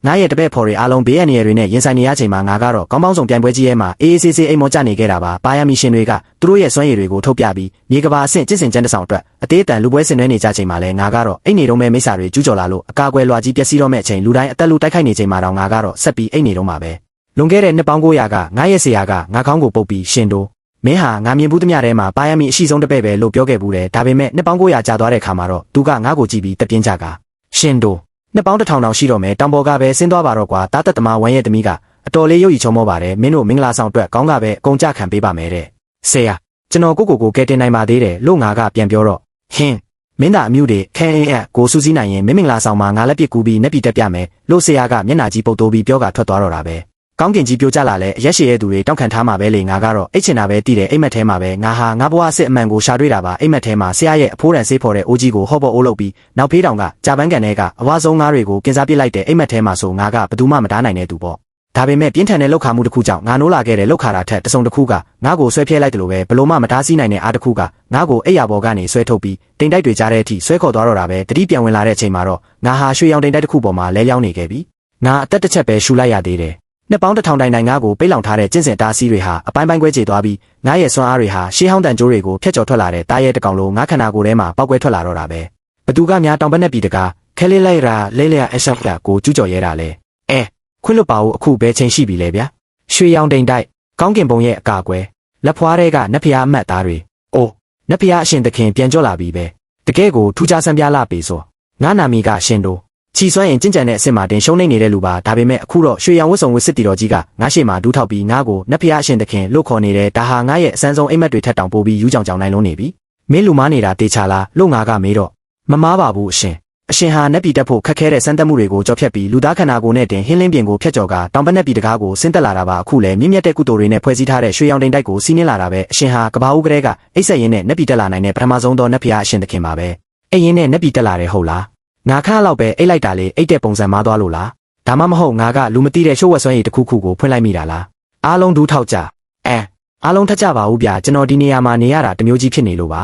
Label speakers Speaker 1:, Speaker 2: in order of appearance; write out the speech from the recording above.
Speaker 1: ငါရဲ့တပည့်ဖော်တွေအားလုံးဘေးအန္တရာယ်တွေနဲ့ရင်ဆိုင်နေရချိန်မှာငါကတော့ကောင်းပေါင်းဆောင်ပြိုင်ပွဲကြီးရဲ့မှာအေးအေးဆေးဆေးအိမ်မောကျနေခဲ့တာပါပါရမီရှင်တွေကသူတို့ရဲ့စွမ်းရည်တွေကိုထုတ်ပြပြီးမြေကဘာအဆင့်ကျင့်စဉ်ကျန်းတစ်ဆောင်အတွက်အသေးအတန်လူပွဲဆင်နွှဲနေကြချိန်မှာလဲငါကတော့အိတ်နေတော့မဲ့မိစ္ဆာတွေကျူးကျော်လာလို့အကာအကွယ်လွှာကြီးပျက်စီးတော့မဲ့အချိန်လူတိုင်းအသက်လူတိုက်ခိုက်နေချိန်မှာတော့ငါကတော့ဆက်ပြီးအိတ်နေတော့မှာပဲလွန်ခဲ့တဲ့နှစ်ပေါင်း900ကငါရဲ့ဆရာကငါခေါင်းကိုပုတ်ပြီးရှင်တို့မင်းဟာငါမြင်ဘူးသမျှထဲမှာပါရမီအရှိဆုံးတပည့်ပဲလို့ပြောခဲ့ဘူးတယ်ဒါပေမဲ့နှစ်ပေါင်း900ကြာသွားတဲ့ခါမှာတော့သူကငါ့ကိုကြည့်ပြီးတပြင်းကြကရှင်တို့နှစ်ပေါင်း1000တောင်ရှိတော့မယ်တောင်ပေါ်ကပဲဆင်းသွားပါတော့ကွာတားတက်သမားဝမ်းရဲ့သမီးကအတော်လေးရုပ်ရည်ချောမောပါတယ်မင်းတို့မင်္ဂလာဆောင်အတွက်ကောင်းကပဲအကုန်ကြခံပေးပါမယ်တဲ့ဆရာကျွန်တော်ကိုကဲတင်နိုင်ပါသေးတယ်လို့ငါကပြန်ပြောတော့ဟင်းမင်းသားအမျိုးတွေခဲအင်းကိုစူးစီးနိုင်ရင်မင်္ဂလာဆောင်မှာငါလက်ပစ်ကူပြီးနှက်ပြတက်ပြမယ်လို့ဆရာကမျက်နှာကြီးပုတ်တိုးပြီးပြောကထွက်သွားတော့တာပဲကောင်းကင်ကြီးပြိုကျလာလဲအရက်ရှိရဲ့သူတွေတောက်ခံထားမှာပဲလေငါကတော့အိတ်ချင်တာပဲတည်တယ်အိမ်မက်ထဲမှာပဲငါဟာငါဘဝအစ်အမှန်ကိုရှာတွေ့တာပါအိမ်မက်ထဲမှာဆရာရဲ့အဖိုးတန်ဆေးဖော်တဲ့အိုးကြီးကိုဟော့ဘော့အိုးလုပ်ပြီးနောက်ဖေးတောင်ကကြာပန်းကန်ထဲကအဝါဆုံးငါးတွေကိုကင်စားပစ်လိုက်တဲ့အိမ်မက်ထဲမှာဆိုငါကဘယ်သူမှမတားနိုင်တဲ့သူပေါ့ဒါပေမဲ့ပြင်းထန်တဲ့လောက်ခါမှုတစ်ခုကြောင့်ငါနိုးလာခဲ့တဲ့လောက်ခါတာထက်တစုံတစ်ခုကငါ့ကိုဆွဲဖျက်လိုက်တယ်လို့ပဲဘလို့မှမတားဆီးနိုင်တဲ့အားတစ်ခုကငါ့ကိုအိပ်ရာပေါ်ကနေဆွဲထုတ်ပြီးတိမ်တိုက်တွေကြားတဲ့အထိဆွဲခေါ်သွားတော့တာပဲတတိပြန်ဝင်လာတဲ့အချိန်မှာတော့ငါဟာရွှေရောင်တိမ်တိုက်တစ်ခုပေါ်မှာလဲလျောင်းနေခဲ့ပြီငါအသက်တစ်ချက်ပဲရှူလိုက်ရသေးတယ်နှစ်ပေါင်း1000တိုင်ငါကိုပိတ်လောင်ထားတဲ့ကျင့်စဉ်တားဆီးတွေဟာအပိုင်းပိုင်းကွဲကျေသွားပြီးငါရဲ့စွမ်းအားတွေဟာရှေးဟောင်းတန်ကြိုးတွေကိုဖျက်ကျော်ထွက်လာတဲ့တားရဲတကောင်လိုငါခန္ဓာကိုယ်ထဲမှာပောက်ကွဲထွက်လာတော့တာပဲဘသူကများတောင်ပတ်နဲ့ပြီးတကားခဲလေးလိုက်ရာလဲလျက်အဆက်တာကိုကျူးကျော်ရဲတာလဲခွင့်လွတ်ပါဦးအခုဘယ်ချိန်ရှိပြီလဲဗျာရွှေရောင်တိမ်တိုက်ကောင်းကင်ဘုံရဲ့အကာအကွယ်လက်ဖွားတွေကနတ်ဖျားအမတ်သားတွေအိုးနတ်ဖျားအရှင်သခင်ပြန်ကြော့လာပြီပဲတကယ်ကိုထူးခြားဆန်းပြလာပြီဆိုငါနာမည်ကရှင်တို့ချီစွမ်းရင်ကျင့်ကြံတဲ့အစ်မတင်ရှုံးနေနေတဲ့လူပါဒါပေမဲ့အခုတော့ရွှေရောင်ဝတ်စုံဝတ်စစ်တီတော်ကြီးကငါရှေ့မှာဒူးထောက်ပြီးငါ့ကိုနတ်ဖျားအရှင်သခင်လို့ခေါ်နေတယ်ဒါဟာငါရဲ့အစမ်းဆုံးအိမ်မက်တွေထက်တောင်ပိုပြီးယူးကြောင်ကြောင်နိုင်လုံးနေပြီမင်းလူမားနေတာတေချာလားလို့ငါကမေးတော့မမားပါဘူးအရှင်ဟာနတ်ပြည်တက်ဖို့ခက်ခဲတဲ့စမ်းသပ်မှုတွေကိုကြော်ဖြတ်ပြီးလူသားခန္ဓာကိုယ်နဲ့တင်ဟင်းလင်းပြင်ကိုဖျက်ကျော်ကတောင်ပတ်နက်ပြည်တကားကိုဆင်းသက်လာတာပါအခုလည်းမြင့်မြတ်တဲ့ကုသိုလ်တွေနဲ့ဖွဲ့စည်းထားတဲ့ရွှေရောင်တိမ်တိုက်ကိုစီးနင်းလာတာပဲအရှင်ဟာကဘာဦးကလေးကအိတ်ဆက်ရင်းနဲ့နတ်ပြည်တက်လာနိုင်တဲ့ပထမဆုံးသောနတ်ဖျားအရှင်သခင်ပါပဲအိတ်ရင်းနဲ့နတ်ပြည်တက်လာတယ်ဟုတ်လားငါခါလောက်ပဲအိတ်လိုက်တာလေအိတ်တဲ့ပုံစံမားသွားလို့လားဒါမှမဟုတ်ငါကလူမသိတဲ့ရှိုးဝက်စွမ်းရည်တစ်ခုခုကိုဖွင့်လိုက်မိတာလားအားလုံးဒူးထောက်ကြအားလုံးထက်ကြပါဦးဗျာကျွန်တော်ဒီနေရာမှာနေရတာတမျိုးကြီးဖြစ်နေလို့ပါ